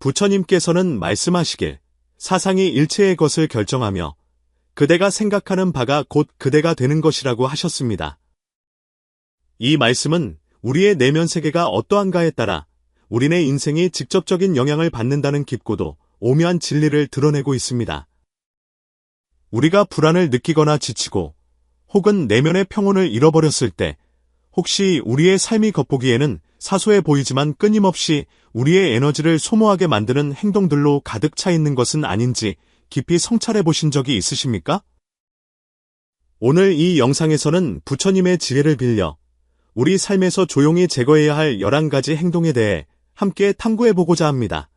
부처님께서는 말씀하시길 사상이 일체의 것을 결정하며 그대가 생각하는 바가 곧 그대가 되는 것이라고 하셨습니다. 이 말씀은 우리의 내면 세계가 어떠한가에 따라 우리네 인생이 직접적인 영향을 받는다는 깊고도 오묘한 진리를 드러내고 있습니다. 우리가 불안을 느끼거나 지치고 혹은 내면의 평온을 잃어버렸을 때 혹시 우리의 삶이 겉보기에는 사소해 보이지만 끊임없이 우리의 에너지를 소모하게 만드는 행동들로 가득 차 있는 것은 아닌지 깊이 성찰해 보신 적이 있으십니까? 오늘 이 영상에서는 부처님의 지혜를 빌려 우리 삶에서 조용히 제거해야 할 11가지 행동에 대해 함께 탐구해 보고자 합니다.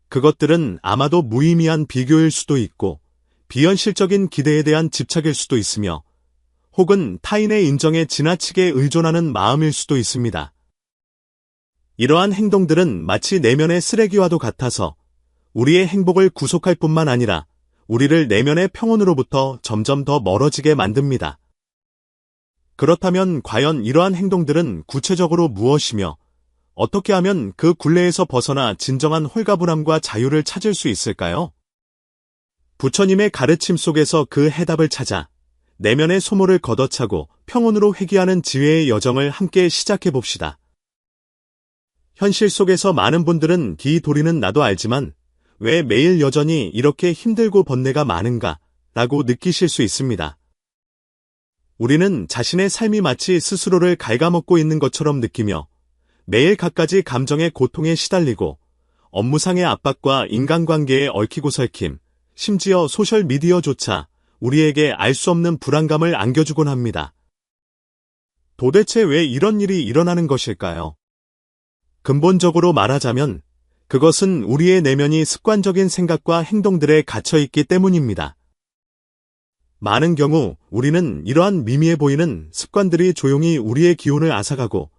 그것들은 아마도 무의미한 비교일 수도 있고 비현실적인 기대에 대한 집착일 수도 있으며 혹은 타인의 인정에 지나치게 의존하는 마음일 수도 있습니다. 이러한 행동들은 마치 내면의 쓰레기와도 같아서 우리의 행복을 구속할 뿐만 아니라 우리를 내면의 평온으로부터 점점 더 멀어지게 만듭니다. 그렇다면 과연 이러한 행동들은 구체적으로 무엇이며 어떻게 하면 그 굴레에서 벗어나 진정한 홀가분함과 자유를 찾을 수 있을까요? 부처님의 가르침 속에서 그 해답을 찾아 내면의 소모를 걷어차고 평온으로 회귀하는 지혜의 여정을 함께 시작해 봅시다. 현실 속에서 많은 분들은 기 도리는 나도 알지만 왜 매일 여전히 이렇게 힘들고 번뇌가 많은가 라고 느끼실 수 있습니다. 우리는 자신의 삶이 마치 스스로를 갉아먹고 있는 것처럼 느끼며 매일 갖가지 감정의 고통에 시달리고 업무상의 압박과 인간관계에 얽히고 설킴, 심지어 소셜미디어조차 우리에게 알 수 없는 불안감을 안겨주곤 합니다. 도대체 왜 이런 일이 일어나는 것일까요? 근본적으로 말하자면 그것은 우리의 내면이 습관적인 생각과 행동들에 갇혀있기 때문입니다. 많은 경우 우리는 이러한 미미해 보이는 습관들이 조용히 우리의 기운을 앗아가고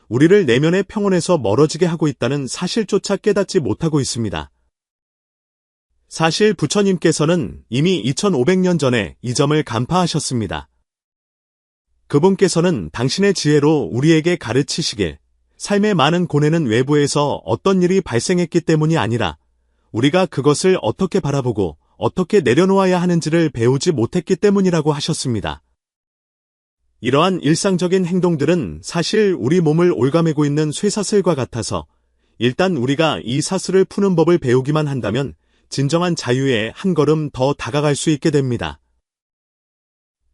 우리를 내면의 평온에서 멀어지게 하고 있다는 사실조차 깨닫지 못하고 있습니다. 사실 부처님께서는 이미 2500년 전에 이 점을 간파하셨습니다. 그분께서는 당신의 지혜로 우리에게 가르치시길 삶의 많은 고뇌는 외부에서 어떤 일이 발생했기 때문이 아니라 우리가 그것을 어떻게 바라보고 어떻게 내려놓아야 하는지를 배우지 못했기 때문이라고 하셨습니다. 이러한 일상적인 행동들은 사실 우리 몸을 옭아매고 있는 쇠사슬과 같아서 일단 우리가 이 사슬을 푸는 법을 배우기만 한다면 진정한 자유에 한 걸음 더 다가갈 수 있게 됩니다.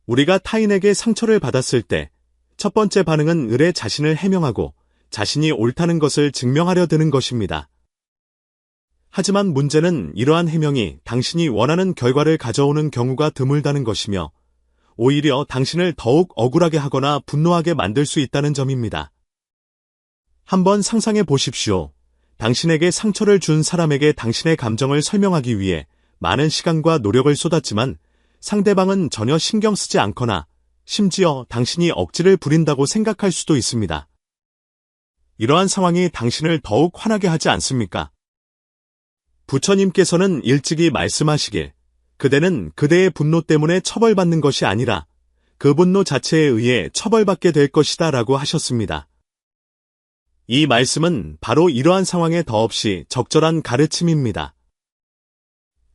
우리가 타인에게 상처를 받았을 때 첫 번째 반응은 을의 자신을 해명하고 자신이 옳다는 것을 증명하려 드는 것입니다. 하지만 문제는 이러한 해명이 당신이 원하는 결과를 가져오는 경우가 드물다는 것이며 오히려 당신을 더욱 억울하게 하거나 분노하게 만들 수 있다는 점입니다. 한번 상상해 보십시오. 당신에게 상처를 준 사람에게 당신의 감정을 설명하기 위해 많은 시간과 노력을 쏟았지만 상대방은 전혀 신경 쓰지 않거나 심지어 당신이 억지를 부린다고 생각할 수도 있습니다. 이러한 상황이 당신을 더욱 화나게 하지 않습니까? 부처님께서는 일찍이 말씀하시길 그대는 그대의 분노 때문에 처벌받는 것이 아니라 그 분노 자체에 의해 처벌받게 될 것이다 라고 하셨습니다. 이 말씀은 바로 이러한 상황에 더없이 적절한 가르침입니다.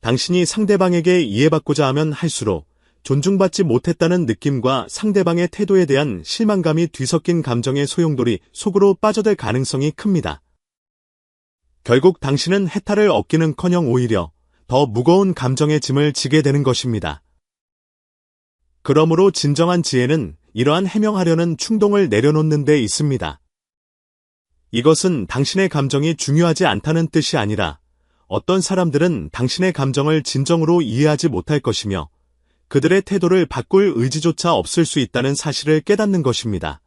당신이 상대방에게 이해받고자 하면 할수록 존중받지 못했다는 느낌과 상대방의 태도에 대한 실망감이 뒤섞인 감정의 소용돌이 속으로 빠져들 가능성이 큽니다. 결국 당신은 해탈을 얻기는커녕 오히려 더 무거운 감정의 짐을 지게 되는 것입니다. 그러므로 진정한 지혜는 이러한 해명하려는 충동을 내려놓는 데 있습니다. 이것은 당신의 감정이 중요하지 않다는 뜻이 아니라 어떤 사람들은 당신의 감정을 진정으로 이해하지 못할 것이며 그들의 태도를 바꿀 의지조차 없을 수 있다는 사실을 깨닫는 것입니다.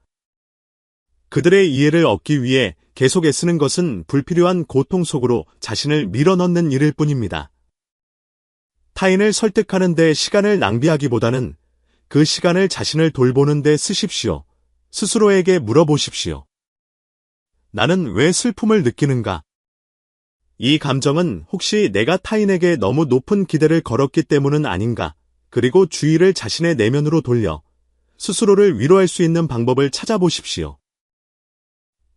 그들의 이해를 얻기 위해 계속 애쓰는 것은 불필요한 고통 속으로 자신을 밀어넣는 일일 뿐입니다. 타인을 설득하는 데 시간을 낭비하기보다는 그 시간을 자신을 돌보는 데 쓰십시오. 스스로에게 물어보십시오. 나는 왜 슬픔을 느끼는가? 이 감정은 혹시 내가 타인에게 너무 높은 기대를 걸었기 때문은 아닌가? 그리고 주의를 자신의 내면으로 돌려 스스로를 위로할 수 있는 방법을 찾아보십시오.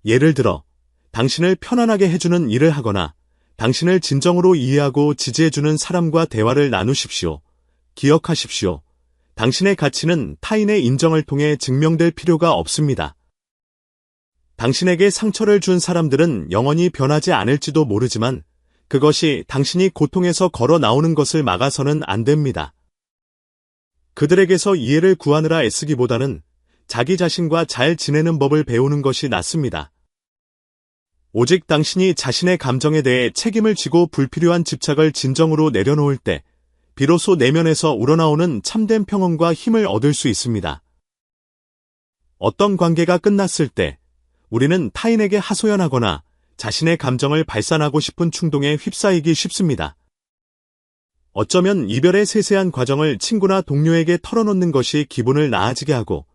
예를 들어, 당신을 편안하게 해주는 일을 하거나 당신을 진정으로 이해하고 지지해주는 사람과 대화를 나누십시오. 기억하십시오. 당신의 가치는 타인의 인정을 통해 증명될 필요가 없습니다. 당신에게 상처를 준 사람들은 영원히 변하지 않을지도 모르지만 그것이 당신이 고통에서 걸어 나오는 것을 막아서는 안 됩니다. 그들에게서 이해를 구하느라 애쓰기보다는 자기 자신과 잘 지내는 법을 배우는 것이 낫습니다. 오직 당신이 자신의 감정에 대해 책임을 지고 불필요한 집착을 진정으로 내려놓을 때 비로소 내면에서 우러나오는 참된 평온과 힘을 얻을 수 있습니다. 어떤 관계가 끝났을 때 우리는 타인에게 하소연하거나 자신의 감정을 발산하고 싶은 충동에 휩싸이기 쉽습니다. 어쩌면 이별의 세세한 과정을 친구나 동료에게 털어놓는 것이 기분을 나아지게 하고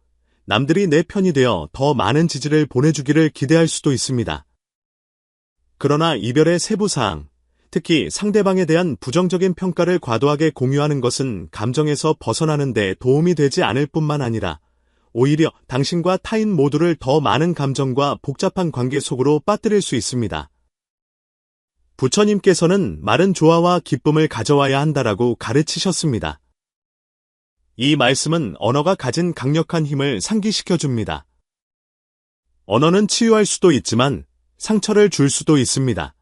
남들이 내 편이 되어 더 많은 지지를 보내주기를 기대할 수도 있습니다. 그러나 이별의 세부 사항, 특히 상대방에 대한 부정적인 평가를 과도하게 공유하는 것은 감정에서 벗어나는 데 도움이 되지 않을 뿐만 아니라 오히려 당신과 타인 모두를 더 많은 감정과 복잡한 관계 속으로 빠뜨릴 수 있습니다. 부처님께서는 말은 조화와 기쁨을 가져와야 한다라고 가르치셨습니다. 이 말씀은 언어가 가진 강력한 힘을 상기시켜줍니다. 언어는 치유할 수도 있지만 상처를 줄 수도 있습니다.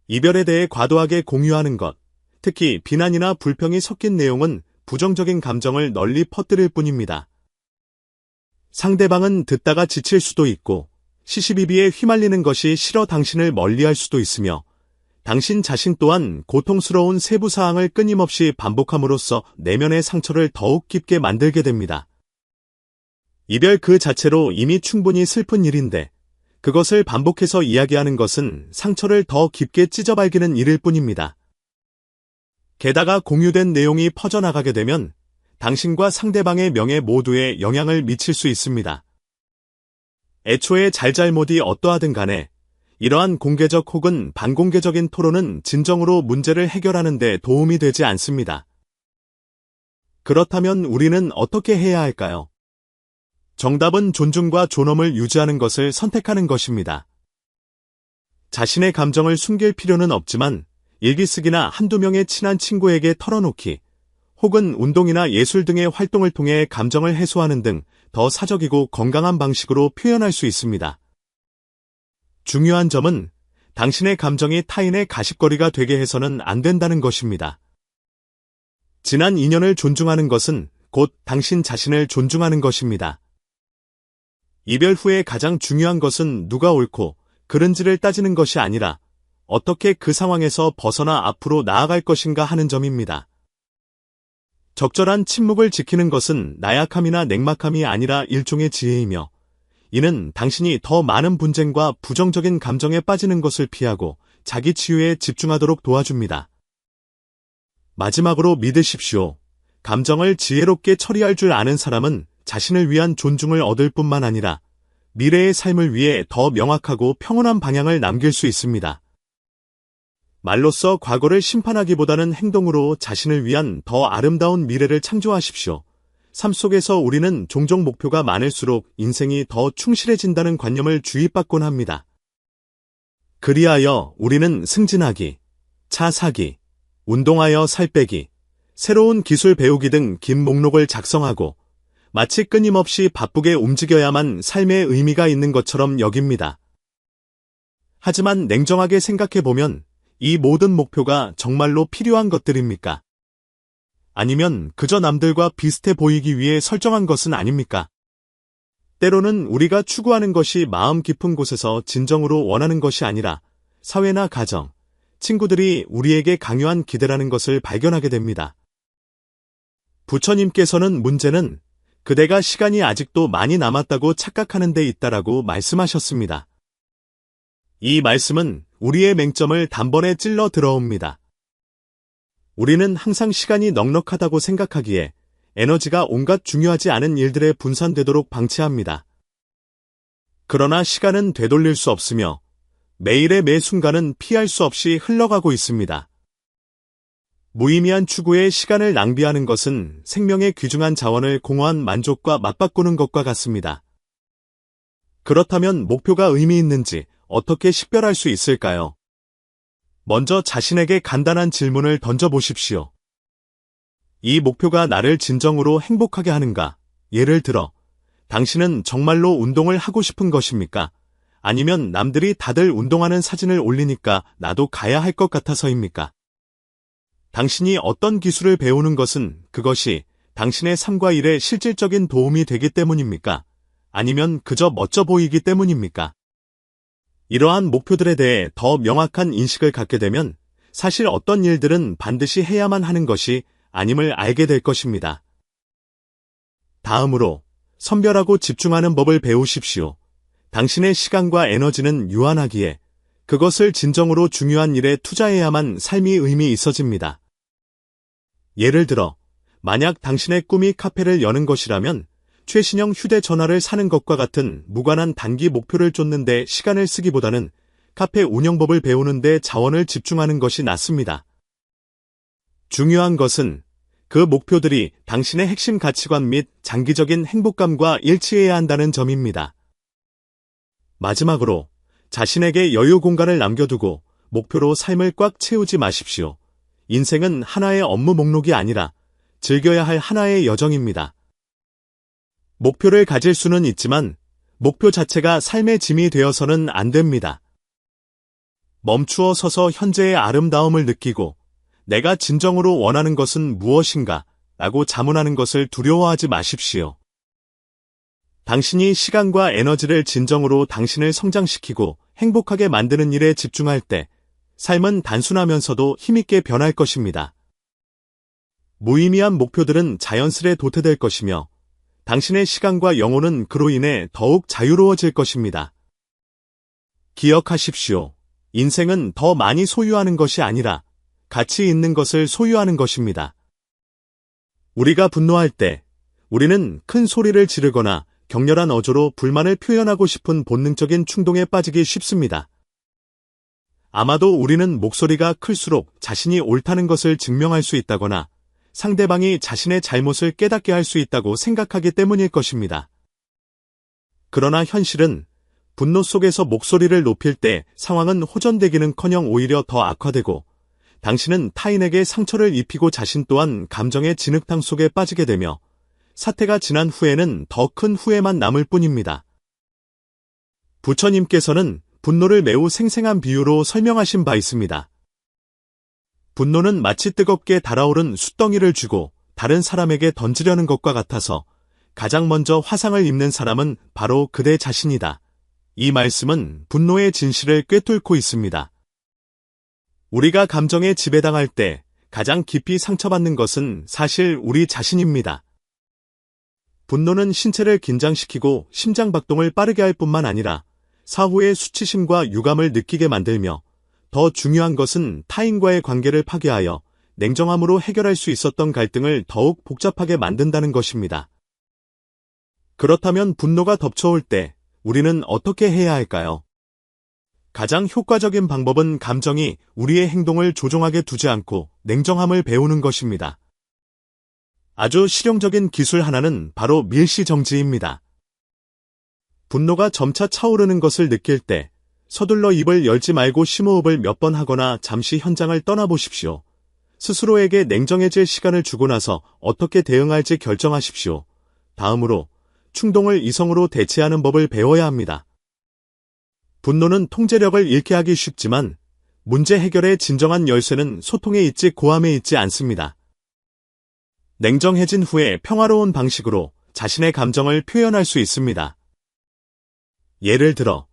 이별에 대해 과도하게 공유하는 것, 특히 비난이나 불평이 섞인 내용은 부정적인 감정을 널리 퍼뜨릴 뿐입니다. 상대방은 듣다가 지칠 수도 있고 시시비비에 휘말리는 것이 싫어 당신을 멀리할 수도 있으며 당신 자신 또한 고통스러운 세부 사항을 끊임없이 반복함으로써 내면의 상처를 더욱 깊게 만들게 됩니다. 이별 그 자체로 이미 충분히 슬픈 일인데 그것을 반복해서 이야기하는 것은 상처를 더 깊게 찢어발기는 일일 뿐입니다. 게다가 공유된 내용이 퍼져나가게 되면 당신과 상대방의 명예 모두에 영향을 미칠 수 있습니다. 애초에 잘잘못이 어떠하든 간에 이러한 공개적 혹은 반공개적인 토론은 진정으로 문제를 해결하는 데 도움이 되지 않습니다. 그렇다면 우리는 어떻게 해야 할까요? 정답은 존중과 존엄을 유지하는 것을 선택하는 것입니다. 자신의 감정을 숨길 필요는 없지만 일기쓰기나 한두 명의 친한 친구에게 털어놓기, 혹은 운동이나 예술 등의 활동을 통해 감정을 해소하는 등 더 사적이고 건강한 방식으로 표현할 수 있습니다. 중요한 점은 당신의 감정이 타인의 가십거리가 되게 해서는 안 된다는 것입니다. 지난 인연을 존중하는 것은 곧 당신 자신을 존중하는 것입니다. 이별 후에 가장 중요한 것은 누가 옳고 그른지를 따지는 것이 아니라 어떻게 그 상황에서 벗어나 앞으로 나아갈 것인가 하는 점입니다. 적절한 침묵을 지키는 것은 나약함이나 냉막함이 아니라 일종의 지혜이며 이는 당신이 더 많은 분쟁과 부정적인 감정에 빠지는 것을 피하고 자기 치유에 집중하도록 도와줍니다. 마지막으로 믿으십시오. 감정을 지혜롭게 처리할 줄 아는 사람은 자신을 위한 존중을 얻을 뿐만 아니라 미래의 삶을 위해 더 명확하고 평온한 방향을 남길 수 있습니다. 말로써 과거를 심판하기보다는 행동으로 자신을 위한 더 아름다운 미래를 창조하십시오. 삶 속에서 우리는 종종 목표가 많을수록 인생이 더 충실해진다는 관념을 주입받곤 합니다. 그리하여 우리는 승진하기, 차 사기, 운동하여 살 빼기, 새로운 기술 배우기 등 긴 목록을 작성하고 마치 끊임없이 바쁘게 움직여야만 삶의 의미가 있는 것처럼 여깁니다. 하지만 냉정하게 생각해보면 이 모든 목표가 정말로 필요한 것들입니까? 아니면 그저 남들과 비슷해 보이기 위해 설정한 것은 아닙니까? 때로는 우리가 추구하는 것이 마음 깊은 곳에서 진정으로 원하는 것이 아니라 사회나 가정, 친구들이 우리에게 강요한 기대라는 것을 발견하게 됩니다. 부처님께서는 문제는 그대가 시간이 아직도 많이 남았다고 착각하는 데 있다라고 말씀하셨습니다. 이 말씀은 우리의 맹점을 단번에 찔러 들어옵니다. 우리는 항상 시간이 넉넉하다고 생각하기에 에너지가 온갖 중요하지 않은 일들에 분산되도록 방치합니다. 그러나 시간은 되돌릴 수 없으며 매일의 매 순간은 피할 수 없이 흘러가고 있습니다. 무의미한 추구에 시간을 낭비하는 것은 생명의 귀중한 자원을 공허한 만족과 맞바꾸는 것과 같습니다. 그렇다면 목표가 의미 있는지 어떻게 식별할 수 있을까요? 먼저 자신에게 간단한 질문을 던져보십시오. 이 목표가 나를 진정으로 행복하게 하는가? 예를 들어, 당신은 정말로 운동을 하고 싶은 것입니까? 아니면 남들이 다들 운동하는 사진을 올리니까 나도 가야 할 것 같아서입니까? 당신이 어떤 기술을 배우는 것은 그것이 당신의 삶과 일에 실질적인 도움이 되기 때문입니까? 아니면 그저 멋져 보이기 때문입니까? 이러한 목표들에 대해 더 명확한 인식을 갖게 되면 사실 어떤 일들은 반드시 해야만 하는 것이 아님을 알게 될 것입니다. 다음으로 선별하고 집중하는 법을 배우십시오. 당신의 시간과 에너지는 유한하기에 그것을 진정으로 중요한 일에 투자해야만 삶이 의미 있어집니다. 예를 들어, 만약 당신의 꿈이 카페를 여는 것이라면 최신형 휴대전화를 사는 것과 같은 무관한 단기 목표를 쫓는 데 시간을 쓰기보다는 카페 운영법을 배우는 데 자원을 집중하는 것이 낫습니다. 중요한 것은 그 목표들이 당신의 핵심 가치관 및 장기적인 행복감과 일치해야 한다는 점입니다. 마지막으로 자신에게 여유 공간을 남겨두고 목표로 삶을 꽉 채우지 마십시오. 인생은 하나의 업무 목록이 아니라 즐겨야 할 하나의 여정입니다. 목표를 가질 수는 있지만 목표 자체가 삶의 짐이 되어서는 안 됩니다. 멈추어 서서 현재의 아름다움을 느끼고 내가 진정으로 원하는 것은 무엇인가 라고 자문하는 것을 두려워하지 마십시오. 당신이 시간과 에너지를 진정으로 당신을 성장시키고 행복하게 만드는 일에 집중할 때 삶은 단순하면서도 힘있게 변할 것입니다. 무의미한 목표들은 자연스레 도태될 것이며 당신의 시간과 영혼은 그로 인해 더욱 자유로워질 것입니다. 기억하십시오. 인생은 더 많이 소유하는 것이 아니라 가치 있는 것을 소유하는 것입니다. 우리가 분노할 때 우리는 큰 소리를 지르거나 격렬한 어조로 불만을 표현하고 싶은 본능적인 충동에 빠지기 쉽습니다. 아마도 우리는 목소리가 클수록 자신이 옳다는 것을 증명할 수 있다거나 상대방이 자신의 잘못을 깨닫게 할 수 있다고 생각하기 때문일 것입니다. 그러나 현실은 분노 속에서 목소리를 높일 때 상황은 호전되기는커녕 오히려 더 악화되고 당신은 타인에게 상처를 입히고 자신 또한 감정의 진흙탕 속에 빠지게 되며 사태가 지난 후에는 더 큰 후회만 남을 뿐입니다. 부처님께서는 분노를 매우 생생한 비유로 설명하신 바 있습니다. 분노는 마치 뜨겁게 달아오른 숯덩이를 쥐고 다른 사람에게 던지려는 것과 같아서 가장 먼저 화상을 입는 사람은 바로 그대 자신이다. 이 말씀은 분노의 진실을 꿰뚫고 있습니다. 우리가 감정에 지배당할 때 가장 깊이 상처받는 것은 사실 우리 자신입니다. 분노는 신체를 긴장시키고 심장박동을 빠르게 할 뿐만 아니라 사후의 수치심과 유감을 느끼게 만들며 더 중요한 것은 타인과의 관계를 파괴하여 냉정함으로 해결할 수 있었던 갈등을 더욱 복잡하게 만든다는 것입니다. 그렇다면 분노가 덮쳐올 때 우리는 어떻게 해야 할까요? 가장 효과적인 방법은 감정이 우리의 행동을 조종하게 두지 않고 냉정함을 배우는 것입니다. 아주 실용적인 기술 하나는 바로 밀시정지입니다. 분노가 점차 차오르는 것을 느낄 때 서둘러 입을 열지 말고 심호흡을 몇 번 하거나 잠시 현장을 떠나보십시오. 스스로에게 냉정해질 시간을 주고 나서 어떻게 대응할지 결정하십시오. 다음으로 충동을 이성으로 대체하는 법을 배워야 합니다. 분노는 통제력을 잃게 하기 쉽지만 문제 해결의 진정한 열쇠는 소통에 있지 고함에 있지 않습니다. 냉정해진 후에 평화로운 방식으로 자신의 감정을 표현할 수 있습니다. 예를 들어,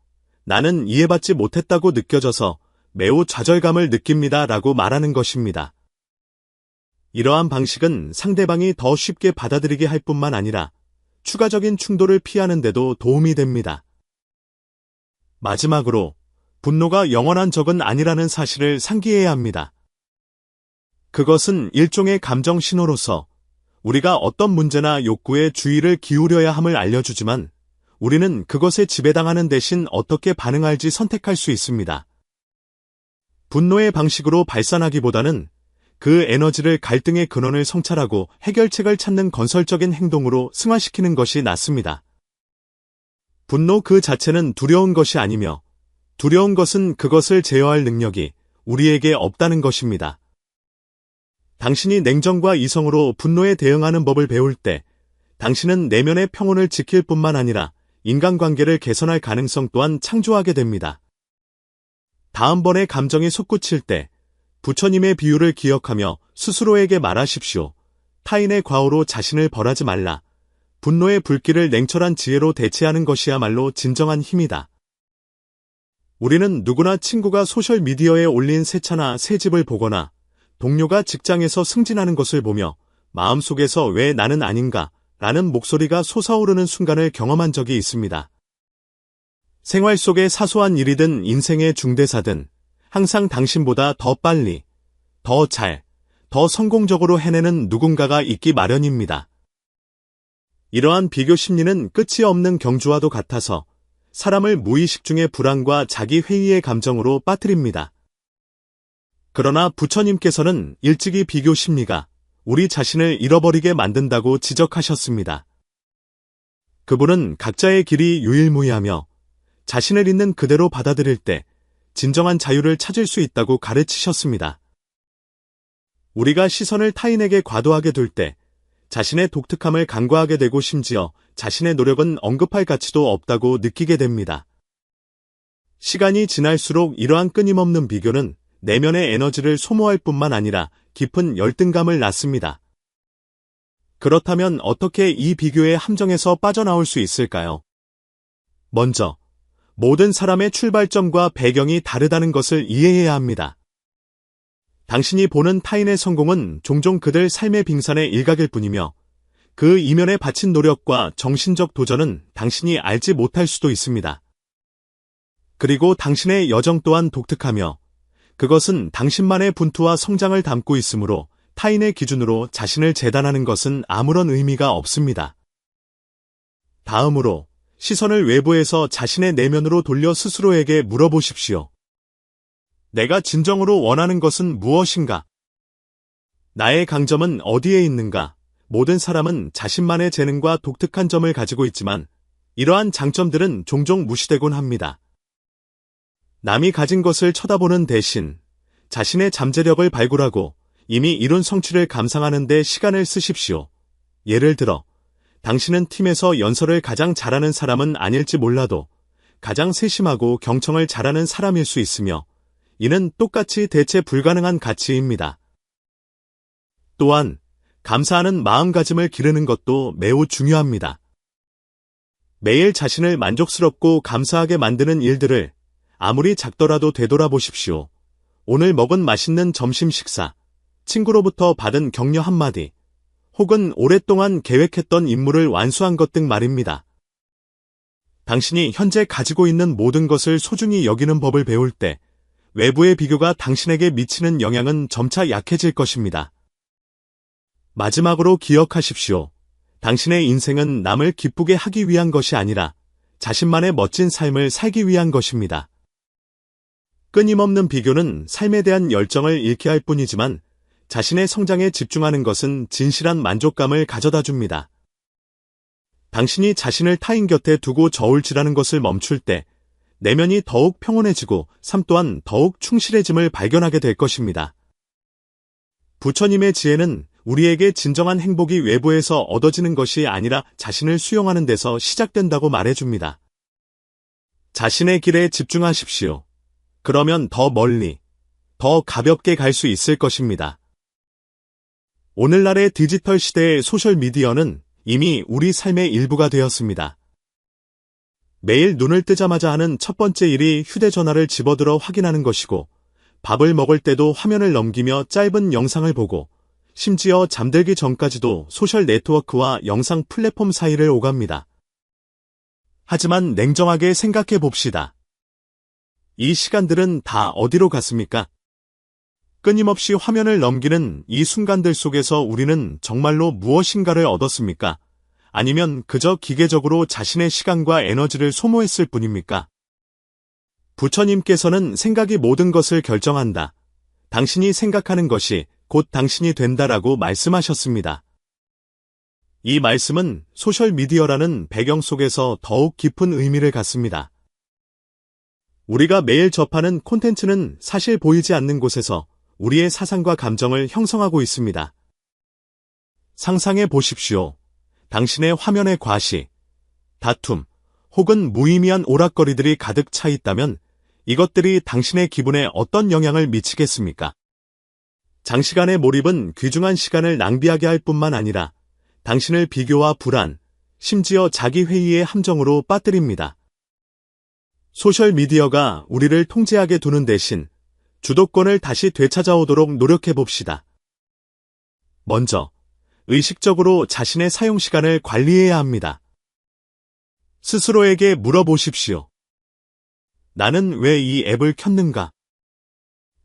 나는 이해받지 못했다고 느껴져서 매우 좌절감을 느낍니다 라고 말하는 것입니다. 이러한 방식은 상대방이 더 쉽게 받아들이게 할 뿐만 아니라 추가적인 충돌을 피하는 데도 도움이 됩니다. 마지막으로, 분노가 영원한 적은 아니라는 사실을 상기해야 합니다. 그것은 일종의 감정 신호로서 우리가 어떤 문제나 욕구에 주의를 기울여야 함을 알려주지만 우리는 그것에 지배당하는 대신 어떻게 반응할지 선택할 수 있습니다. 분노의 방식으로 발산하기보다는 그 에너지를 갈등의 근원을 성찰하고 해결책을 찾는 건설적인 행동으로 승화시키는 것이 낫습니다. 분노 그 자체는 두려운 것이 아니며 두려운 것은 그것을 제어할 능력이 우리에게 없다는 것입니다. 당신이 냉정과 이성으로 분노에 대응하는 법을 배울 때 당신은 내면의 평온을 지킬 뿐만 아니라 인간관계를 개선할 가능성 또한 창조하게 됩니다. 다음번에 감정이 솟구칠 때 부처님의 비유를 기억하며 스스로에게 말하십시오. 타인의 과오로 자신을 벌하지 말라. 분노의 불길을 냉철한 지혜로 대체하는 것이야말로 진정한 힘이다. 우리는 누구나 친구가 소셜미디어에 올린 새 차나 새 집을 보거나 동료가 직장에서 승진하는 것을 보며 마음속에서 왜 나는 아닌가 라는 목소리가 솟아오르는 순간을 경험한 적이 있습니다. 생활 속의 사소한 일이든 인생의 중대사든 항상 당신보다 더 빨리, 더 잘, 더 성공적으로 해내는 누군가가 있기 마련입니다. 이러한 비교 심리는 끝이 없는 경주와도 같아서 사람을 무의식 중에 불안과 자기 회의의 감정으로 빠뜨립니다. 그러나 부처님께서는 일찍이 비교 심리가 우리 자신을 잃어버리게 만든다고 지적하셨습니다. 그분은 각자의 길이 유일무이하며 자신을 있는 그대로 받아들일 때 진정한 자유를 찾을 수 있다고 가르치셨습니다. 우리가 시선을 타인에게 과도하게 둘 때 자신의 독특함을 간과하게 되고 심지어 자신의 노력은 언급할 가치도 없다고 느끼게 됩니다. 시간이 지날수록 이러한 끊임없는 비교는 내면의 에너지를 소모할 뿐만 아니라 깊은 열등감을 낳습니다. 그렇다면 어떻게 이 비교의 함정에서 빠져나올 수 있을까요? 먼저, 모든 사람의 출발점과 배경이 다르다는 것을 이해해야 합니다. 당신이 보는 타인의 성공은 종종 그들 삶의 빙산의 일각일 뿐이며 그 이면에 바친 노력과 정신적 도전은 당신이 알지 못할 수도 있습니다. 그리고 당신의 여정 또한 독특하며 그것은 당신만의 분투와 성장을 담고 있으므로 타인의 기준으로 자신을 재단하는 것은 아무런 의미가 없습니다. 다음으로 시선을 외부에서 자신의 내면으로 돌려 스스로에게 물어보십시오. 내가 진정으로 원하는 것은 무엇인가? 나의 강점은 어디에 있는가? 모든 사람은 자신만의 재능과 독특한 점을 가지고 있지만 이러한 장점들은 종종 무시되곤 합니다. 남이 가진 것을 쳐다보는 대신 자신의 잠재력을 발굴하고 이미 이룬 성취를 감상하는 데 시간을 쓰십시오. 예를 들어, 당신은 팀에서 연설을 가장 잘하는 사람은 아닐지 몰라도 가장 세심하고 경청을 잘하는 사람일 수 있으며 이는 똑같이 대체 불가능한 가치입니다. 또한 감사하는 마음가짐을 기르는 것도 매우 중요합니다. 매일 자신을 만족스럽고 감사하게 만드는 일들을 아무리 작더라도 되돌아보십시오. 오늘 먹은 맛있는 점심 식사, 친구로부터 받은 격려 한마디, 혹은 오랫동안 계획했던 임무를 완수한 것 등 말입니다. 당신이 현재 가지고 있는 모든 것을 소중히 여기는 법을 배울 때 외부의 비교가 당신에게 미치는 영향은 점차 약해질 것입니다. 마지막으로 기억하십시오. 당신의 인생은 남을 기쁘게 하기 위한 것이 아니라 자신만의 멋진 삶을 살기 위한 것입니다. 끊임없는 비교는 삶에 대한 열정을 잃게 할 뿐이지만 자신의 성장에 집중하는 것은 진실한 만족감을 가져다 줍니다. 당신이 자신을 타인 곁에 두고 저울질하는 것을 멈출 때 내면이 더욱 평온해지고 삶 또한 더욱 충실해짐을 발견하게 될 것입니다. 부처님의 지혜는 우리에게 진정한 행복이 외부에서 얻어지는 것이 아니라 자신을 수용하는 데서 시작된다고 말해줍니다. 자신의 길에 집중하십시오. 그러면 더 멀리, 더 가볍게 갈 수 있을 것입니다. 오늘날의 디지털 시대의 소셜미디어는 이미 우리 삶의 일부가 되었습니다. 매일 눈을 뜨자마자 하는 첫 번째 일이 휴대전화를 집어들어 확인하는 것이고 밥을 먹을 때도 화면을 넘기며 짧은 영상을 보고 심지어 잠들기 전까지도 소셜 네트워크와 영상 플랫폼 사이를 오갑니다. 하지만 냉정하게 생각해 봅시다. 이 시간들은 다 어디로 갔습니까? 끊임없이 화면을 넘기는 이 순간들 속에서 우리는 정말로 무엇인가를 얻었습니까? 아니면 그저 기계적으로 자신의 시간과 에너지를 소모했을 뿐입니까? 부처님께서는 생각이 모든 것을 결정한다. 당신이 생각하는 것이 곧 당신이 된다라고 말씀하셨습니다. 이 말씀은 소셜미디어라는 배경 속에서 더욱 깊은 의미를 갖습니다. 우리가 매일 접하는 콘텐츠는 사실 보이지 않는 곳에서 우리의 사상과 감정을 형성하고 있습니다. 상상해 보십시오. 당신의 화면에 과시, 다툼, 혹은 무의미한 오락거리들이 가득 차 있다면 이것들이 당신의 기분에 어떤 영향을 미치겠습니까? 장시간의 몰입은 귀중한 시간을 낭비하게 할 뿐만 아니라 당신을 비교와 불안, 심지어 자기회의의 함정으로 빠뜨립니다. 소셜미디어가 우리를 통제하게 두는 대신 주도권을 다시 되찾아오도록 노력해봅시다. 먼저, 의식적으로 자신의 사용시간을 관리해야 합니다. 스스로에게 물어보십시오. 나는 왜 이 앱을 켰는가?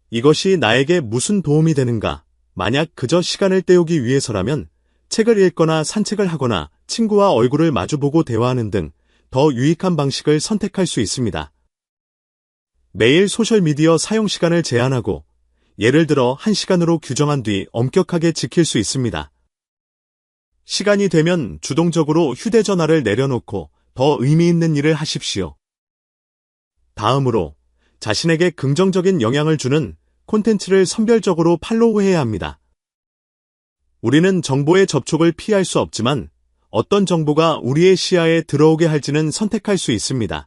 이것이 나에게 무슨 도움이 되는가? 만약 그저 시간을 때우기 위해서라면 책을 읽거나 산책을 하거나 친구와 얼굴을 마주보고 대화하는 등 더 유익한 방식을 선택할 수 있습니다. 매일 소셜미디어 사용시간을 제한하고 예를 들어 1시간으로 규정한 뒤 엄격하게 지킬 수 있습니다. 시간이 되면 주동적으로 휴대전화를 내려놓고 더 의미 있는 일을 하십시오. 다음으로 자신에게 긍정적인 영향을 주는 콘텐츠를 선별적으로 팔로우해야 합니다. 우리는 정보의 접촉을 피할 수 없지만 어떤 정보가 우리의 시야에 들어오게 할지는 선택할 수 있습니다.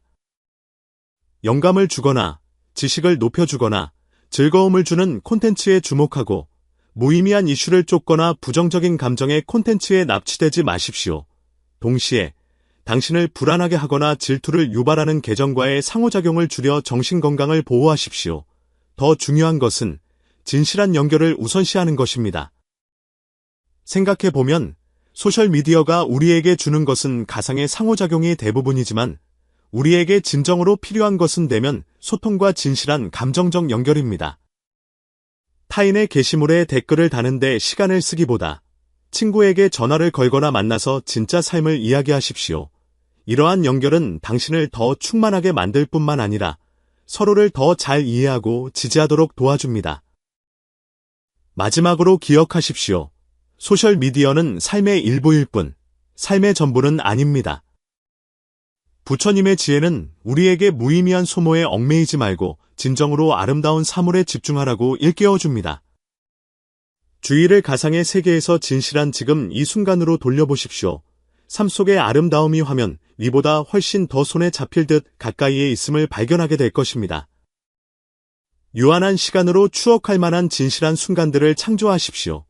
영감을 주거나 지식을 높여주거나 즐거움을 주는 콘텐츠에 주목하고 무의미한 이슈를 쫓거나 부정적인 감정의 콘텐츠에 납치되지 마십시오. 동시에 당신을 불안하게 하거나 질투를 유발하는 계정과의 상호작용을 줄여 정신건강을 보호하십시오. 더 중요한 것은 진실한 연결을 우선시하는 것입니다. 생각해보면 소셜미디어가 우리에게 주는 것은 가상의 상호작용이 대부분이지만 우리에게 진정으로 필요한 것은 대면 소통과 진실한 감정적 연결입니다. 타인의 게시물에 댓글을 다는데 시간을 쓰기보다 친구에게 전화를 걸거나 만나서 진짜 삶을 이야기하십시오. 이러한 연결은 당신을 더 충만하게 만들 뿐만 아니라 서로를 더 잘 이해하고 지지하도록 도와줍니다. 마지막으로 기억하십시오. 소셜미디어는 삶의 일부일 뿐, 삶의 전부는 아닙니다. 부처님의 지혜는 우리에게 무의미한 소모에 얽매이지 말고 진정으로 아름다운 사물에 집중하라고 일깨워줍니다. 주의를 가상의 세계에서 진실한 지금 이 순간으로 돌려보십시오. 삶 속의 아름다움이 화면 위보다 훨씬 더 손에 잡힐 듯 가까이에 있음을 발견하게 될 것입니다. 유한한 시간으로 추억할 만한 진실한 순간들을 창조하십시오.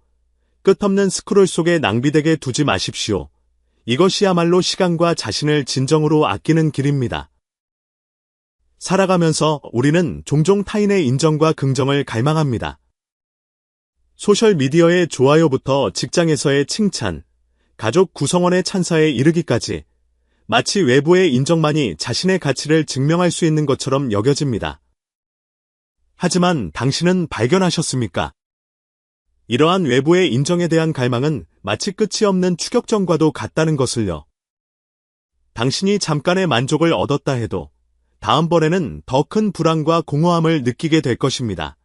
끝없는 스크롤 속에 낭비되게 두지 마십시오. 이것이야말로 시간과 자신을 진정으로 아끼는 길입니다. 살아가면서 우리는 종종 타인의 인정과 긍정을 갈망합니다. 소셜미디어의 좋아요부터 직장에서의 칭찬, 가족 구성원의 찬사에 이르기까지 마치 외부의 인정만이 자신의 가치를 증명할 수 있는 것처럼 여겨집니다. 하지만 당신은 발견하셨습니까? 이러한 외부의 인정에 대한 갈망은 마치 끝이 없는 추격전과도 같다는 것을요. 당신이 잠깐의 만족을 얻었다 해도 다음번에는 더 큰 불안과 공허함을 느끼게 될 것입니다.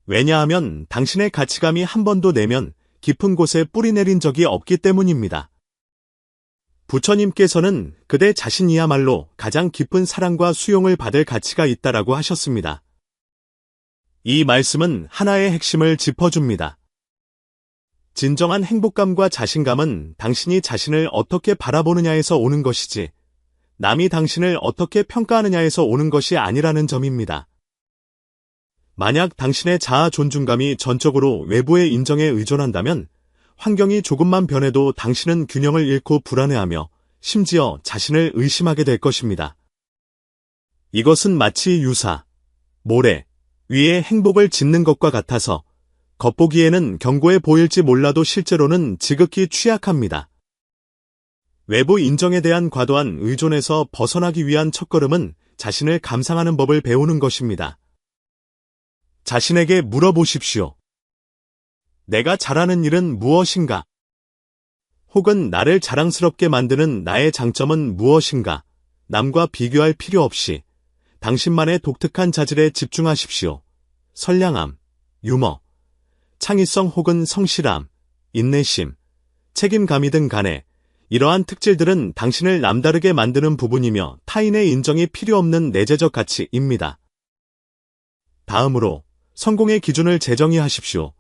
왜냐하면 당신의 가치감이 한 번도 내면 깊은 곳에 뿌리내린 적이 없기 때문입니다. 부처님께서는 그대 자신이야말로 가장 깊은 사랑과 수용을 받을 가치가 있다라고 하셨습니다. 이 말씀은 하나의 핵심을 짚어줍니다. 진정한 행복감과 자신감은 당신이 자신을 어떻게 바라보느냐에서 오는 것이지 남이 당신을 어떻게 평가하느냐에서 오는 것이 아니라는 점입니다. 만약 당신의 자아 존중감이 전적으로 외부의 인정에 의존한다면 환경이 조금만 변해도 당신은 균형을 잃고 불안해하며 심지어 자신을 의심하게 될 것입니다. 이것은 마치 유사, 모래 위에 행복을 짓는 것과 같아서 겉보기에는 견고해 보일지 몰라도 실제로는 지극히 취약합니다. 외부 인정에 대한 과도한 의존에서 벗어나기 위한 첫걸음은 자신을 감상하는 법을 배우는 것입니다. 자신에게 물어보십시오. 내가 잘하는 일은 무엇인가? 혹은 나를 자랑스럽게 만드는 나의 장점은 무엇인가? 남과 비교할 필요 없이 당신만의 독특한 자질에 집중하십시오. 선량함, 유머, 창의성 혹은 성실함, 인내심, 책임감이든 간에 이러한 특질들은 당신을 남다르게 만드는 부분이며 타인의 인정이 필요 없는 내재적 가치입니다. 다음으로 성공의 기준을 재정의하십시오.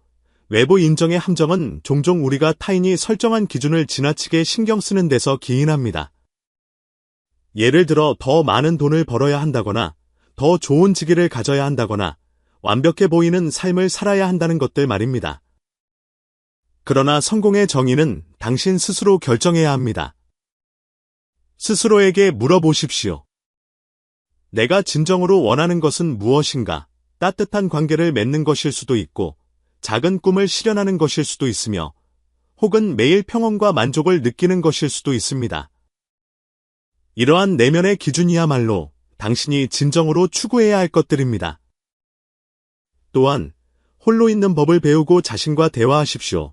외부 인정의 함정은 종종 우리가 타인이 설정한 기준을 지나치게 신경 쓰는 데서 기인합니다. 예를 들어 더 많은 돈을 벌어야 한다거나 더 좋은 직위를 가져야 한다거나 완벽해 보이는 삶을 살아야 한다는 것들 말입니다. 그러나 성공의 정의는 당신 스스로 결정해야 합니다. 스스로에게 물어보십시오. 내가 진정으로 원하는 것은 무엇인가? 따뜻한 관계를 맺는 것일 수도 있고 작은 꿈을 실현하는 것일 수도 있으며 혹은 매일 평온과 만족을 느끼는 것일 수도 있습니다. 이러한 내면의 기준이야말로 당신이 진정으로 추구해야 할 것들입니다. 또한 홀로 있는 법을 배우고 자신과 대화하십시오.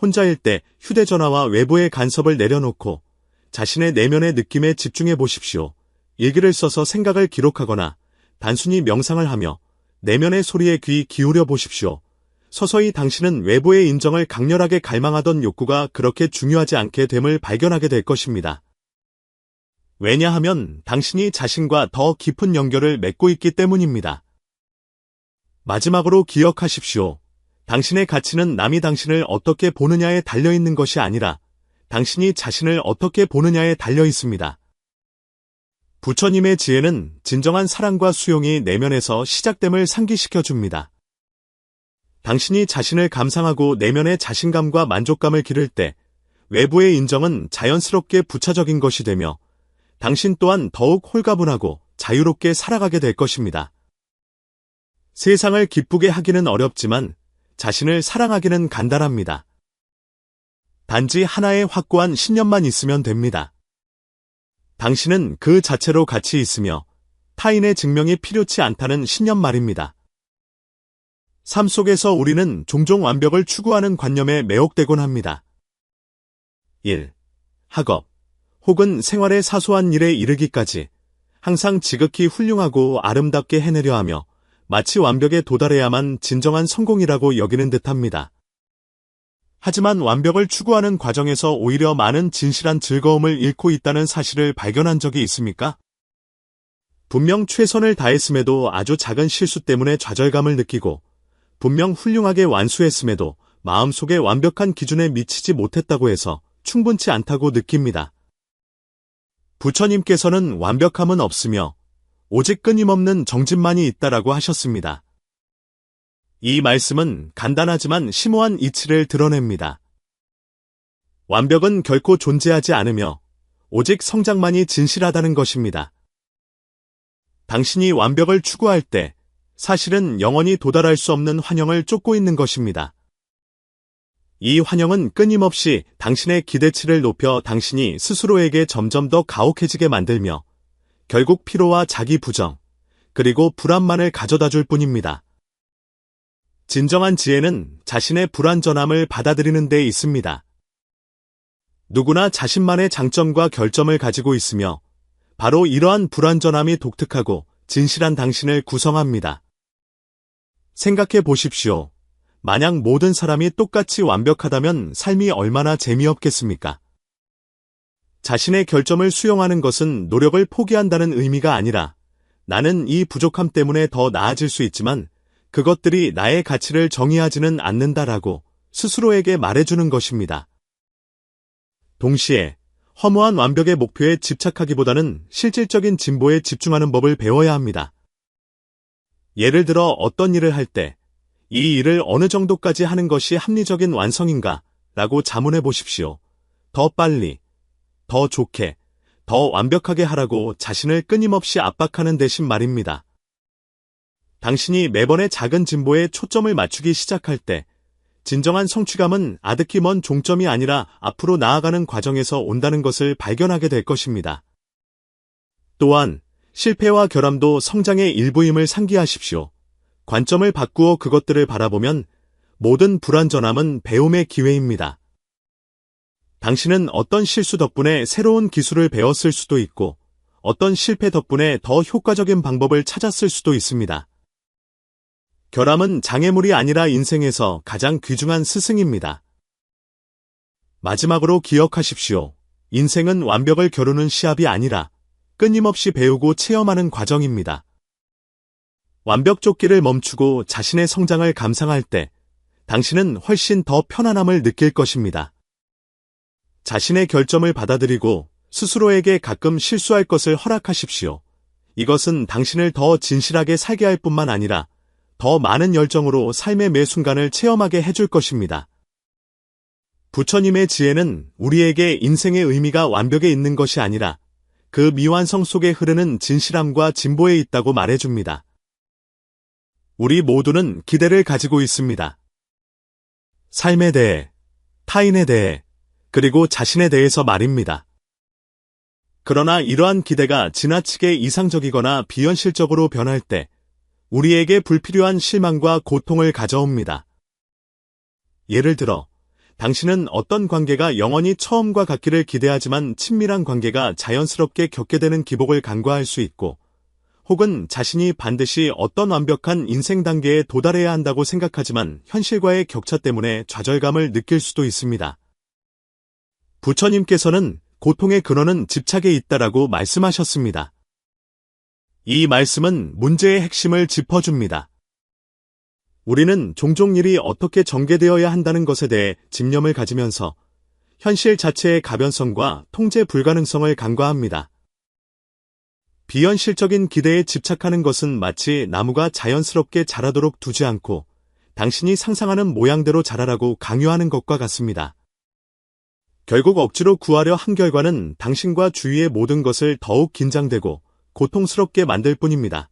혼자일 때 휴대전화와 외부의 간섭을 내려놓고 자신의 내면의 느낌에 집중해 보십시오. 일기를 써서 생각을 기록하거나 단순히 명상을 하며 내면의 소리에 귀 기울여 보십시오. 서서히 당신은 외부의 인정을 강렬하게 갈망하던 욕구가 그렇게 중요하지 않게 됨을 발견하게 될 것입니다. 왜냐하면 당신이 자신과 더 깊은 연결을 맺고 있기 때문입니다. 마지막으로 기억하십시오. 당신의 가치는 남이 당신을 어떻게 보느냐에 달려있는 것이 아니라 당신이 자신을 어떻게 보느냐에 달려 있습니다. 부처님의 지혜는 진정한 사랑과 수용이 내면에서 시작됨을 상기시켜 줍니다. 당신이 자신을 감상하고 내면의 자신감과 만족감을 기를 때 외부의 인정은 자연스럽게 부차적인 것이 되며 당신 또한 더욱 홀가분하고 자유롭게 살아가게 될 것입니다. 세상을 기쁘게 하기는 어렵지만 자신을 사랑하기는 간단합니다. 단지 하나의 확고한 신념만 있으면 됩니다. 당신은 그 자체로 가치 있으며 타인의 증명이 필요치 않다는 신념 말입니다. 삶 속에서 우리는 종종 완벽을 추구하는 관념에 매혹되곤 합니다. 1. 학업 혹은 생활의 사소한 일에 이르기까지 항상 지극히 훌륭하고 아름답게 해내려 하며 마치 완벽에 도달해야만 진정한 성공이라고 여기는 듯합니다. 하지만 완벽을 추구하는 과정에서 오히려 많은 진실한 즐거움을 잃고 있다는 사실을 발견한 적이 있습니까? 분명 최선을 다했음에도 아주 작은 실수 때문에 좌절감을 느끼고 분명 훌륭하게 완수했음에도 마음속에 완벽한 기준에 미치지 못했다고 해서 충분치 않다고 느낍니다. 부처님께서는 완벽함은 없으며 오직 끊임없는 정진만이 있다라고 하셨습니다. 이 말씀은 간단하지만 심오한 이치를 드러냅니다. 완벽은 결코 존재하지 않으며 오직 성장만이 진실하다는 것입니다. 당신이 완벽을 추구할 때 사실은 영원히 도달할 수 없는 환영을 쫓고 있는 것입니다. 이 환영은 끊임없이 당신의 기대치를 높여 당신이 스스로에게 점점 더 가혹해지게 만들며 결국 피로와 자기 부정, 그리고 불안만을 가져다 줄 뿐입니다. 진정한 지혜는 자신의 불완전함을 받아들이는 데 있습니다. 누구나 자신만의 장점과 결점을 가지고 있으며 바로 이러한 불완전함이 독특하고 진실한 당신을 구성합니다. 생각해 보십시오. 만약 모든 사람이 똑같이 완벽하다면 삶이 얼마나 재미없겠습니까? 자신의 결점을 수용하는 것은 노력을 포기한다는 의미가 아니라 나는 이 부족함 때문에 더 나아질 수 있지만 그것들이 나의 가치를 정의하지는 않는다라고 스스로에게 말해주는 것입니다. 동시에 허무한 완벽의 목표에 집착하기보다는 실질적인 진보에 집중하는 법을 배워야 합니다. 예를 들어 어떤 일을 할 때 이 일을 어느 정도까지 하는 것이 합리적인 완성인가 라고 자문해 보십시오. 더 빨리, 더 좋게, 더 완벽하게 하라고 자신을 끊임없이 압박하는 대신 말입니다. 당신이 매번의 작은 진보에 초점을 맞추기 시작할 때 진정한 성취감은 아득히 먼 종점이 아니라 앞으로 나아가는 과정에서 온다는 것을 발견하게 될 것입니다. 또한 실패와 결함도 성장의 일부임을 상기하십시오. 관점을 바꾸어 그것들을 바라보면 모든 불완전함은 배움의 기회입니다. 당신은 어떤 실수 덕분에 새로운 기술을 배웠을 수도 있고 어떤 실패 덕분에 더 효과적인 방법을 찾았을 수도 있습니다. 결함은 장애물이 아니라 인생에서 가장 귀중한 스승입니다. 마지막으로 기억하십시오. 인생은 완벽을 겨루는 시합이 아니라 끊임없이 배우고 체험하는 과정입니다. 완벽 쫓기를 멈추고 자신의 성장을 감상할 때 당신은 훨씬 더 편안함을 느낄 것입니다. 자신의 결점을 받아들이고 스스로에게 가끔 실수할 것을 허락하십시오. 이것은 당신을 더 진실하게 살게 할 뿐만 아니라 더 많은 열정으로 삶의 매 순간을 체험하게 해줄 것입니다. 부처님의 지혜는 우리에게 인생의 의미가 완벽에 있는 것이 아니라 그 미완성 속에 흐르는 진실함과 진보에 있다고 말해줍니다. 우리 모두는 기대를 가지고 있습니다. 삶에 대해, 타인에 대해, 그리고 자신에 대해서 말입니다. 그러나 이러한 기대가 지나치게 이상적이거나 비현실적으로 변할 때 우리에게 불필요한 실망과 고통을 가져옵니다. 예를 들어, 당신은 어떤 관계가 영원히 처음과 같기를 기대하지만 친밀한 관계가 자연스럽게 겪게 되는 기복을 간과할 수 있고, 혹은 자신이 반드시 어떤 완벽한 인생 단계에 도달해야 한다고 생각하지만 현실과의 격차 때문에 좌절감을 느낄 수도 있습니다. 부처님께서는 고통의 근원은 집착에 있다라고 말씀하셨습니다. 이 말씀은 문제의 핵심을 짚어줍니다. 우리는 종종 일이 어떻게 전개되어야 한다는 것에 대해 집념을 가지면서 현실 자체의 가변성과 통제 불가능성을 간과합니다. 비현실적인 기대에 집착하는 것은 마치 나무가 자연스럽게 자라도록 두지 않고 당신이 상상하는 모양대로 자라라고 강요하는 것과 같습니다. 결국 억지로 구하려 한 결과는 당신과 주위의 모든 것을 더욱 긴장되고 고통스럽게 만들 뿐입니다.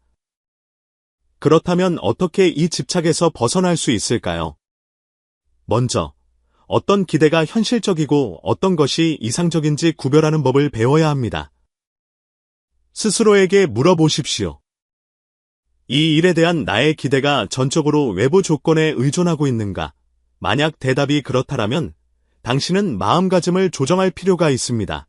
그렇다면 어떻게 이 집착에서 벗어날 수 있을까요? 먼저, 어떤 기대가 현실적이고 어떤 것이 이상적인지 구별하는 법을 배워야 합니다. 스스로에게 물어보십시오. 이 일에 대한 나의 기대가 전적으로 외부 조건에 의존하고 있는가? 만약 대답이 그렇다라면 당신은 마음가짐을 조정할 필요가 있습니다.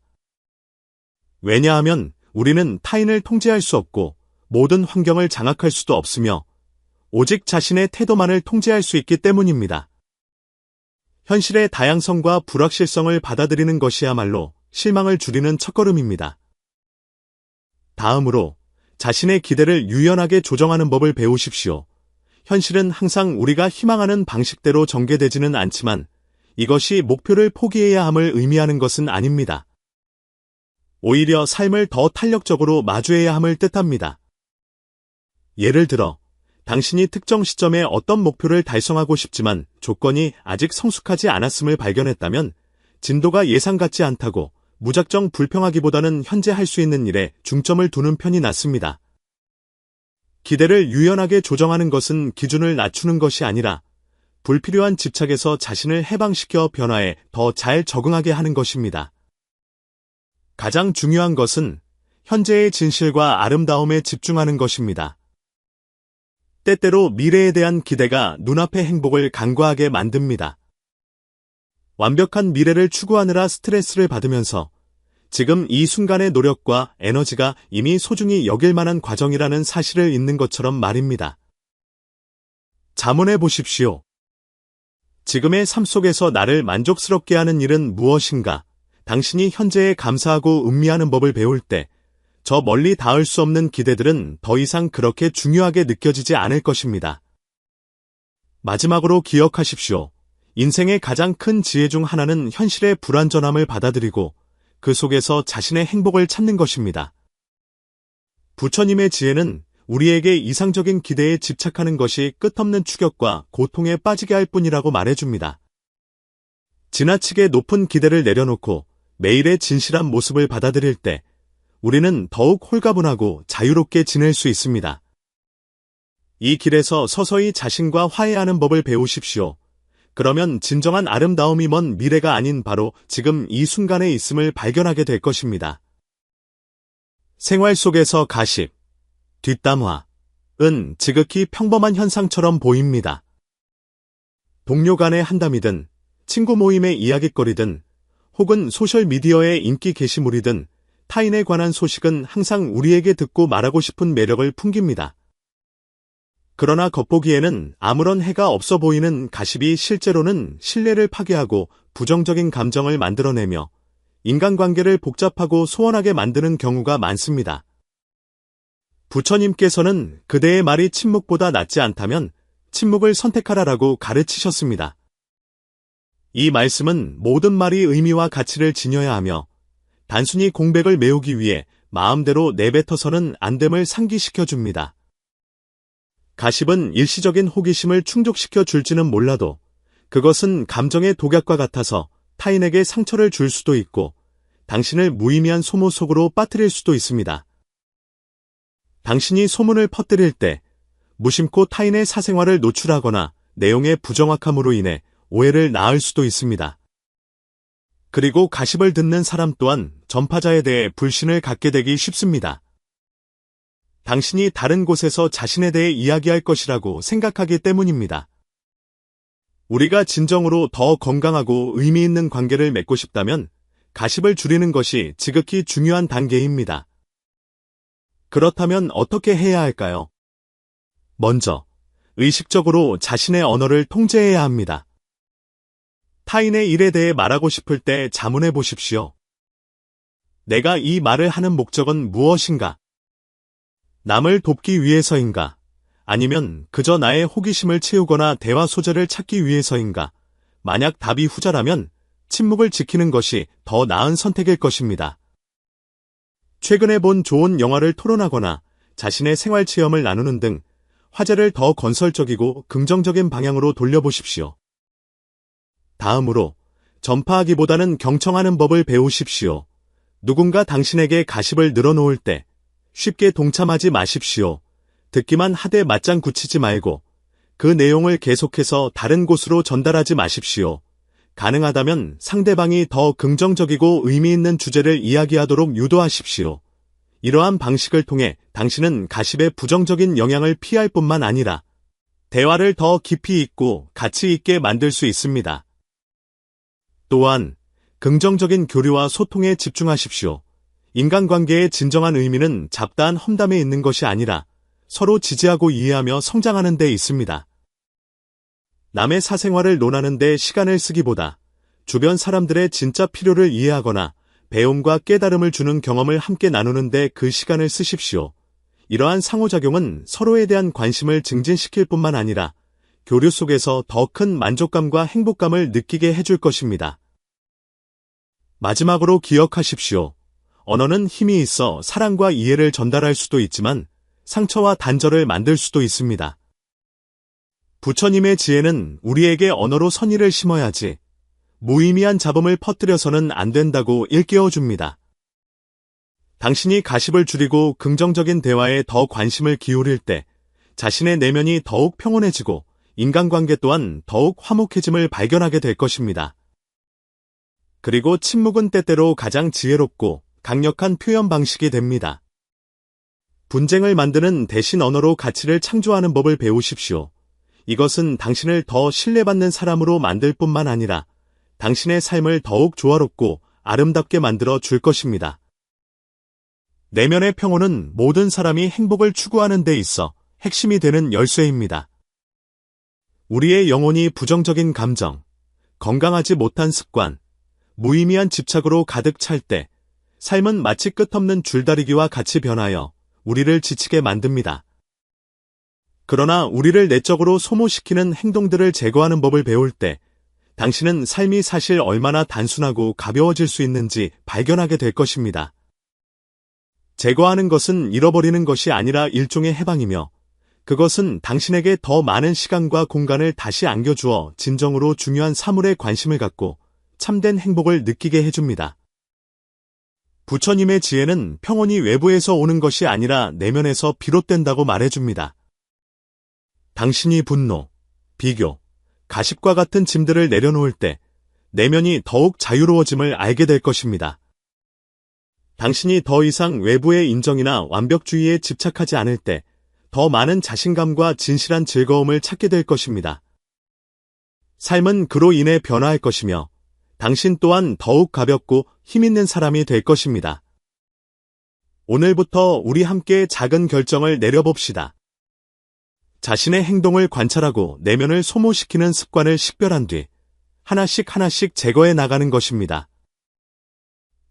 왜냐하면 우리는 타인을 통제할 수 없고 모든 환경을 장악할 수도 없으며 오직 자신의 태도만을 통제할 수 있기 때문입니다. 현실의 다양성과 불확실성을 받아들이는 것이야말로 실망을 줄이는 첫걸음입니다. 다음으로 자신의 기대를 유연하게 조정하는 법을 배우십시오. 현실은 항상 우리가 희망하는 방식대로 전개되지는 않지만 이것이 목표를 포기해야 함을 의미하는 것은 아닙니다. 오히려 삶을 더 탄력적으로 마주해야 함을 뜻합니다. 예를 들어, 당신이 특정 시점에 어떤 목표를 달성하고 싶지만 조건이 아직 성숙하지 않았음을 발견했다면 진도가 예상 같지 않다고 무작정 불평하기보다는 현재 할 수 있는 일에 중점을 두는 편이 낫습니다. 기대를 유연하게 조정하는 것은 기준을 낮추는 것이 아니라 불필요한 집착에서 자신을 해방시켜 변화에 더 잘 적응하게 하는 것입니다. 가장 중요한 것은 현재의 진실과 아름다움에 집중하는 것입니다. 때때로 미래에 대한 기대가 눈앞의 행복을 간과하게 만듭니다. 완벽한 미래를 추구하느라 스트레스를 받으면서 지금 이 순간의 노력과 에너지가 이미 소중히 여길 만한 과정이라는 사실을 잊는 것처럼 말입니다. 자문해 보십시오. 지금의 삶 속에서 나를 만족스럽게 하는 일은 무엇인가? 당신이 현재에 감사하고 음미하는 법을 배울 때 저 멀리 닿을 수 없는 기대들은 더 이상 그렇게 중요하게 느껴지지 않을 것입니다. 마지막으로 기억하십시오. 인생의 가장 큰 지혜 중 하나는 현실의 불완전함을 받아들이고 그 속에서 자신의 행복을 찾는 것입니다. 부처님의 지혜는 우리에게 이상적인 기대에 집착하는 것이 끝없는 추격과 고통에 빠지게 할 뿐이라고 말해줍니다. 지나치게 높은 기대를 내려놓고 매일의 진실한 모습을 받아들일 때 우리는 더욱 홀가분하고 자유롭게 지낼 수 있습니다. 이 길에서 서서히 자신과 화해하는 법을 배우십시오. 그러면 진정한 아름다움이 먼 미래가 아닌 바로 지금 이 순간에 있음을 발견하게 될 것입니다. 생활 속에서 가십, 뒷담화은 지극히 평범한 현상처럼 보입니다. 동료 간의 한담이든 친구 모임의 이야깃거리든 혹은 소셜미디어의 인기 게시물이든 타인에 관한 소식은 항상 우리에게 듣고 말하고 싶은 매력을 풍깁니다. 그러나 겉보기에는 아무런 해가 없어 보이는 가십이 실제로는 신뢰를 파괴하고 부정적인 감정을 만들어내며 인간관계를 복잡하고 소원하게 만드는 경우가 많습니다. 부처님께서는 그대의 말이 침묵보다 낫지 않다면 침묵을 선택하라라고 가르치셨습니다. 이 말씀은 모든 말이 의미와 가치를 지녀야 하며 단순히 공백을 메우기 위해 마음대로 내뱉어서는 안 됨을 상기시켜 줍니다. 가십은 일시적인 호기심을 충족시켜 줄지는 몰라도 그것은 감정의 독약과 같아서 타인에게 상처를 줄 수도 있고 당신을 무의미한 소모 속으로 빠뜨릴 수도 있습니다. 당신이 소문을 퍼뜨릴 때 무심코 타인의 사생활을 노출하거나 내용의 부정확함으로 인해 오해를 낳을 수도 있습니다. 그리고 가십을 듣는 사람 또한 전파자에 대해 불신을 갖게 되기 쉽습니다. 당신이 다른 곳에서 자신에 대해 이야기할 것이라고 생각하기 때문입니다. 우리가 진정으로 더 건강하고 의미 있는 관계를 맺고 싶다면 가십을 줄이는 것이 지극히 중요한 단계입니다. 그렇다면 어떻게 해야 할까요? 먼저, 의식적으로 자신의 언어를 통제해야 합니다. 타인의 일에 대해 말하고 싶을 때 자문해 보십시오. 내가 이 말을 하는 목적은 무엇인가? 남을 돕기 위해서인가? 아니면 그저 나의 호기심을 채우거나 대화 소재를 찾기 위해서인가? 만약 답이 후자라면 침묵을 지키는 것이 더 나은 선택일 것입니다. 최근에 본 좋은 영화를 토론하거나 자신의 생활 체험을 나누는 등 화제를 더 건설적이고 긍정적인 방향으로 돌려보십시오. 다음으로 전파하기보다는 경청하는 법을 배우십시오. 누군가 당신에게 가십을 늘어놓을 때 쉽게 동참하지 마십시오. 듣기만 하되 맞장 굳히지 말고 그 내용을 계속해서 다른 곳으로 전달하지 마십시오. 가능하다면 상대방이 더 긍정적이고 의미 있는 주제를 이야기하도록 유도하십시오. 이러한 방식을 통해 당신은 가십의 부정적인 영향을 피할 뿐만 아니라 대화를 더 깊이 있고 가치 있게 만들 수 있습니다. 또한 긍정적인 교류와 소통에 집중하십시오. 인간관계의 진정한 의미는 잡다한 험담에 있는 것이 아니라 서로 지지하고 이해하며 성장하는 데 있습니다. 남의 사생활을 논하는 데 시간을 쓰기보다 주변 사람들의 진짜 필요를 이해하거나 배움과 깨달음을 주는 경험을 함께 나누는 데 그 시간을 쓰십시오. 이러한 상호작용은 서로에 대한 관심을 증진시킬 뿐만 아니라 교류 속에서 더 큰 만족감과 행복감을 느끼게 해줄 것입니다. 마지막으로 기억하십시오. 언어는 힘이 있어 사랑과 이해를 전달할 수도 있지만 상처와 단절을 만들 수도 있습니다. 부처님의 지혜는 우리에게 언어로 선의를 심어야지 무의미한 잡음을 퍼뜨려서는 안 된다고 일깨워줍니다. 당신이 가십을 줄이고 긍정적인 대화에 더 관심을 기울일 때 자신의 내면이 더욱 평온해지고 인간관계 또한 더욱 화목해짐을 발견하게 될 것입니다. 그리고 침묵은 때때로 가장 지혜롭고 강력한 표현 방식이 됩니다. 분쟁을 만드는 대신 언어로 가치를 창조하는 법을 배우십시오. 이것은 당신을 더 신뢰받는 사람으로 만들 뿐만 아니라 당신의 삶을 더욱 조화롭고 아름답게 만들어 줄 것입니다. 내면의 평온은 모든 사람이 행복을 추구하는 데 있어 핵심이 되는 열쇠입니다. 우리의 영혼이 부정적인 감정, 건강하지 못한 습관, 무의미한 집착으로 가득 찰 때 삶은 마치 끝없는 줄다리기와 같이 변하여 우리를 지치게 만듭니다. 그러나 우리를 내적으로 소모시키는 행동들을 제거하는 법을 배울 때 당신은 삶이 사실 얼마나 단순하고 가벼워질 수 있는지 발견하게 될 것입니다. 제거하는 것은 잃어버리는 것이 아니라 일종의 해방이며 그것은 당신에게 더 많은 시간과 공간을 다시 안겨주어 진정으로 중요한 사물에 관심을 갖고 참된 행복을 느끼게 해줍니다. 부처님의 지혜는 평온이 외부에서 오는 것이 아니라 내면에서 비롯된다고 말해줍니다. 당신이 분노, 비교, 가십과 같은 짐들을 내려놓을 때 내면이 더욱 자유로워짐을 알게 될 것입니다. 당신이 더 이상 외부의 인정이나 완벽주의에 집착하지 않을 때 더 많은 자신감과 진실한 즐거움을 찾게 될 것입니다. 삶은 그로 인해 변화할 것이며 당신 또한 더욱 가볍고 힘있는 사람이 될 것입니다. 오늘부터 우리 함께 작은 결정을 내려봅시다. 자신의 행동을 관찰하고 내면을 소모시키는 습관을 식별한 뒤 하나씩 제거해 나가는 것입니다.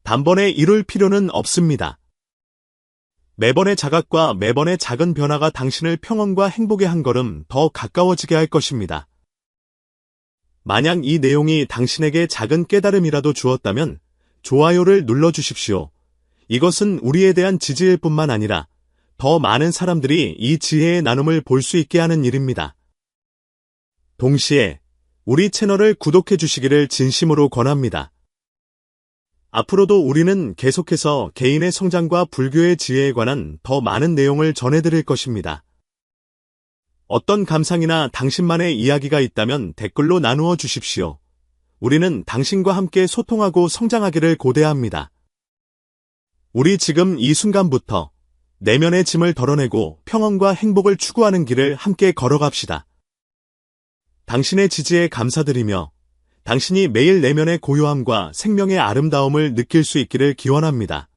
단번에 이룰 필요는 없습니다. 매번의 자각과 매번의 작은 변화가 당신을 평온과 행복에 한 걸음 더 가까워지게 할 것입니다. 만약 이 내용이 당신에게 작은 깨달음이라도 주었다면 좋아요를 눌러주십시오. 이것은 우리에 대한 지지일 뿐만 아니라 더 많은 사람들이 이 지혜의 나눔을 볼 수 있게 하는 일입니다. 동시에 우리 채널을 구독해 주시기를 진심으로 권합니다. 앞으로도 우리는 계속해서 개인의 성장과 불교의 지혜에 관한 더 많은 내용을 전해드릴 것입니다. 어떤 감상이나 당신만의 이야기가 있다면 댓글로 나누어 주십시오. 우리는 당신과 함께 소통하고 성장하기를 고대합니다. 우리 지금 이 순간부터 내면의 짐을 덜어내고 평온과 행복을 추구하는 길을 함께 걸어갑시다. 당신의 지지에 감사드리며 당신이 매일 내면의 고요함과 생명의 아름다움을 느낄 수 있기를 기원합니다.